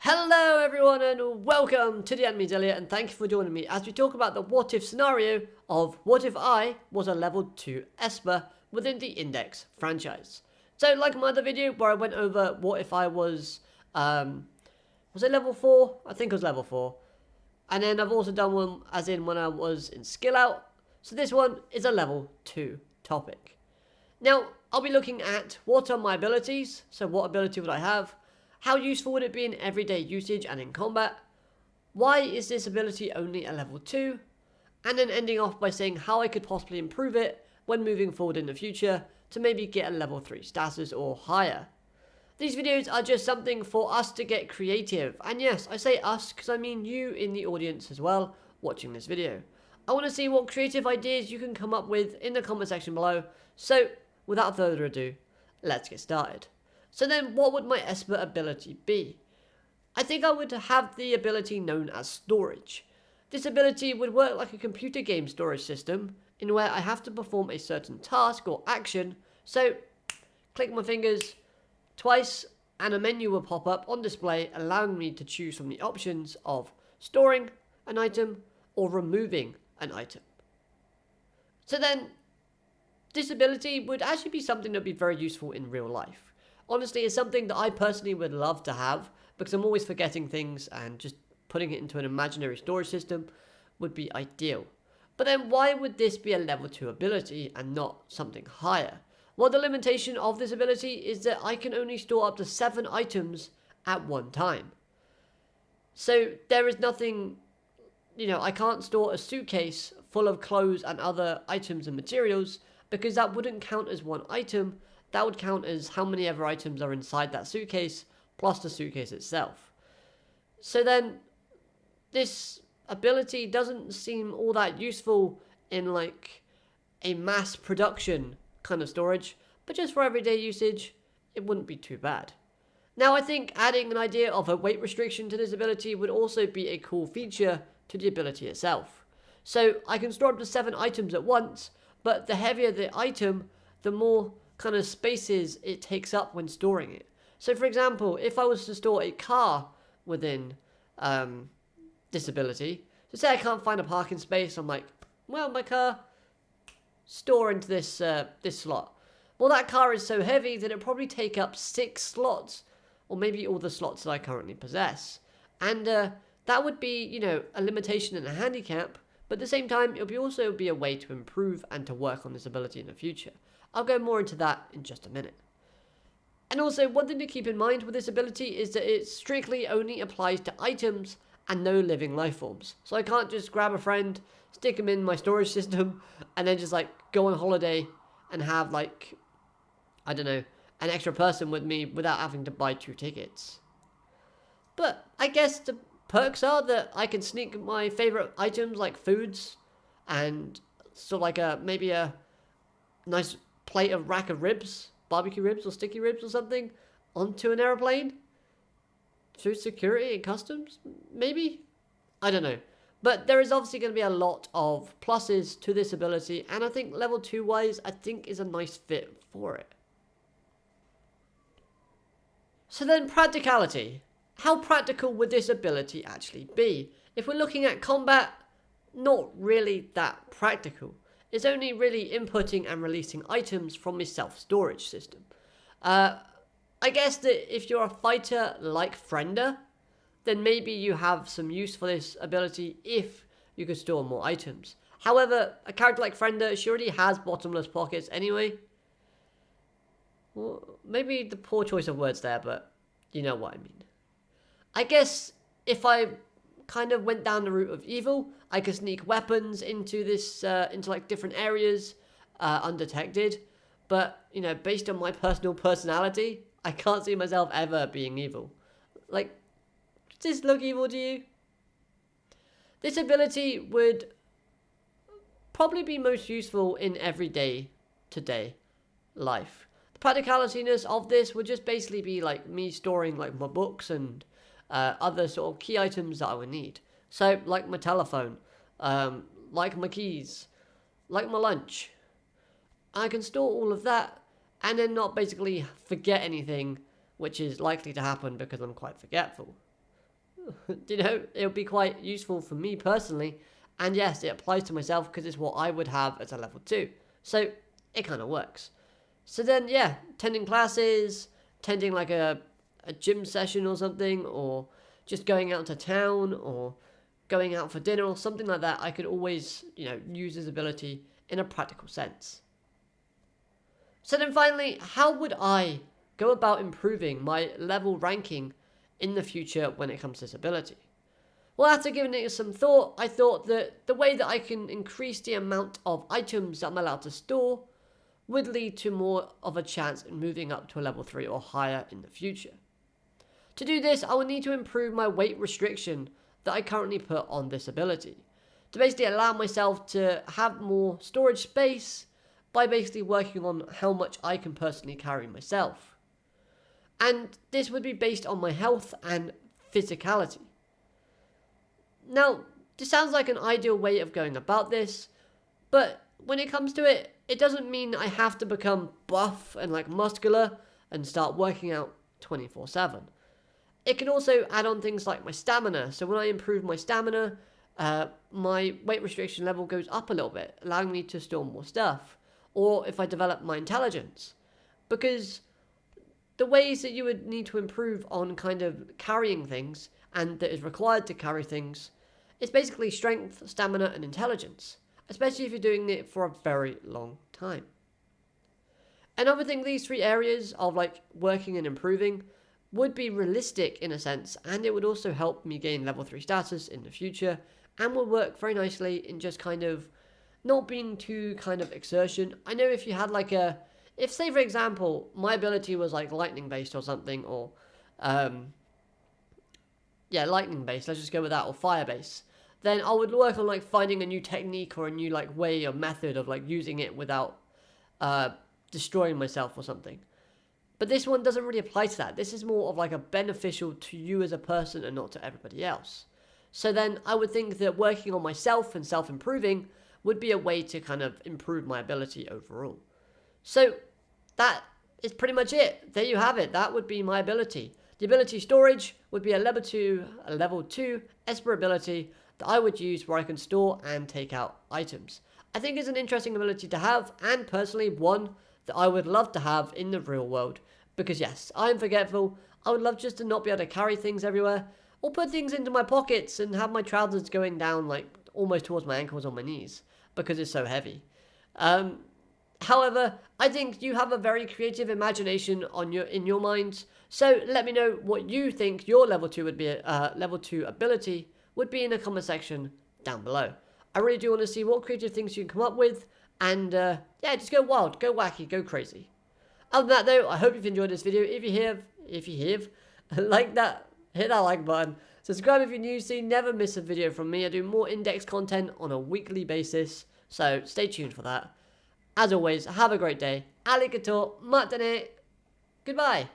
Hello everyone and welcome to the Enemies Elliot, and thank you for joining me as we talk about the what if scenario of what if I was a level 2 esper within the Index franchise. So like my other video where I went over what if I was it level 4? I think it was level 4. And then I've also done one as in when I was in skill out. So this one is a level 2 topic. Now I'll be looking at what are my abilities, so what ability would I have? How useful would it be in everyday usage and in combat? Why is this ability only a level 2? And then ending off by saying how I could possibly improve it when moving forward in the future to maybe get a level 3 status or higher. These videos are just something for us to get creative. And yes, I say us because I mean you in the audience as well watching this video. I want to see what creative ideas you can come up with in the comment section below. So without further ado, let's get started. So then what would my esper ability be? I think I would have the ability known as storage. This ability would work like a computer game storage system in where I have to perform a certain task or action. So click my fingers twice and a menu will pop up on display allowing me to choose from the options of storing an item or removing an item. So then this ability would actually be something that would be very useful in real life. Honestly, it's something that I personally would love to have because I'm always forgetting things and just putting it into an imaginary storage system would be ideal. But then why would this be a level 2 ability and not something higher? Well, the limitation of this ability is that I can only store up to 7 items at one time. So there is nothing, I can't store a suitcase full of clothes and other items and materials because that wouldn't count as one item. That would count as how many other items are inside that suitcase, plus the suitcase itself. So then, this ability doesn't seem all that useful in like a mass production kind of storage, but just for everyday usage, it wouldn't be too bad. Now I think adding an idea of a weight restriction to this ability would also be a cool feature to the ability itself. So I can store up to 7 items at once, but the heavier the item, the more kind of spaces it takes up when storing it. So for example, if I was to store a car within this ability, so say I can't find a parking space, I'm like, well, my car, store into this this slot. Well, that car is so heavy that it'll probably take up 6 slots, or maybe all the slots that I currently possess. And that would be, a limitation and a handicap, but at the same time, it'll also be a way to improve and to work on this ability in the future. I'll go more into that in just a minute. And also, one thing to keep in mind with this ability is that it strictly only applies to items and no living life forms. So I can't just grab a friend, stick them in my storage system, and then just like go on holiday and have like, I don't know, an extra person with me without having to buy 2 tickets. But I guess the perks are that I can sneak my favorite items like foods and sort of like maybe a nice plate of rack of ribs, barbecue ribs or sticky ribs or something, onto an aeroplane through security and customs, maybe? I don't know. But there is obviously going to be a lot of pluses to this ability, and I think level 2 wise, I think is a nice fit for it. So then practicality. How practical would this ability actually be? If we're looking at combat, not really that practical. It's only really inputting and releasing items from a self-storage system. I guess that if you're a fighter like Frender, then maybe you have some use for this ability if you could store more items. However, a character like Frender, she already has bottomless pockets anyway. Well, maybe the poor choice of words there, but you know what I mean. I guess if I kind of went down the route of evil, I could sneak weapons into this, into like different areas, undetected. But, based on my personal personality, I can't see myself ever being evil. Like, does this look evil to you? This ability would probably be most useful in everyday, today life. The practicalityness of this would just basically be like me storing like my books and other sort of key items that I would need. So, like my telephone, like my keys, like my lunch. I can store all of that and then not basically forget anything, which is likely to happen because I'm quite forgetful. You know, it would be quite useful for me personally. And yes, it applies to myself because it's what I would have as a level 2. So it kind of works. So then, yeah, attending classes, attending like a gym session or something, or just going out to town, or going out for dinner or something like that, I could always, use this ability in a practical sense. So then finally, how would I go about improving my level ranking in the future when it comes to this ability? Well, after giving it some thought, I thought that the way that I can increase the amount of items that I'm allowed to store would lead to more of a chance in moving up to a level 3 or higher in the future. To do this, I will need to improve my weight restriction that I currently put on this ability, to basically allow myself to have more storage space by basically working on how much I can personally carry myself. And this would be based on my health and physicality. Now, this sounds like an ideal way of going about this, but when it comes to it, it doesn't mean I have to become buff and like muscular and start working out 24/7. It can also add on things like my stamina. So when I improve my stamina, my weight restriction level goes up a little bit, allowing me to store more stuff. Or if I develop my intelligence. Because the ways that you would need to improve on kind of carrying things and that is required to carry things, it's basically strength, stamina, and intelligence, especially if you're doing it for a very long time. And I would think these 3 areas of like working and improving would be realistic in a sense, and it would also help me gain level 3 status in the future, and will work very nicely in just kind of not being too kind of exertion. I know if you had like if say for example, my ability was like lightning based or something, or lightning based, let's just go with that, or fire based, then I would work on like finding a new technique or a new like way or method of like using it without destroying myself or something. But this one doesn't really apply to that. This is more of like a beneficial to you as a person and not to everybody else. So then I would think that working on myself and self-improving would be a way to kind of improve my ability overall. So that is pretty much it. There you have it. That would be my ability. The ability storage would be a level 2 esper ability that I would use where I can store and take out items. I think it's an interesting ability to have, and personally one that I would love to have in the real world. Because yes, I'm forgetful. I would love just to not be able to carry things everywhere, or put things into my pockets and have my trousers going down like almost towards my ankles or my knees, because it's so heavy. However, I think you have a very creative imagination in your minds. So let me know what you think your level 2 would be, level 2 ability would be in the comment section down below. I really do want to see what creative things you can come up with, and just go wild, go wacky, go crazy. Other than that though, I hope you've enjoyed this video. If you have, like that, hit that like button. Subscribe if you're new so you never miss a video from me. I do more index content on a weekly basis, so stay tuned for that. As always, have a great day. Alligator, matane. Goodbye.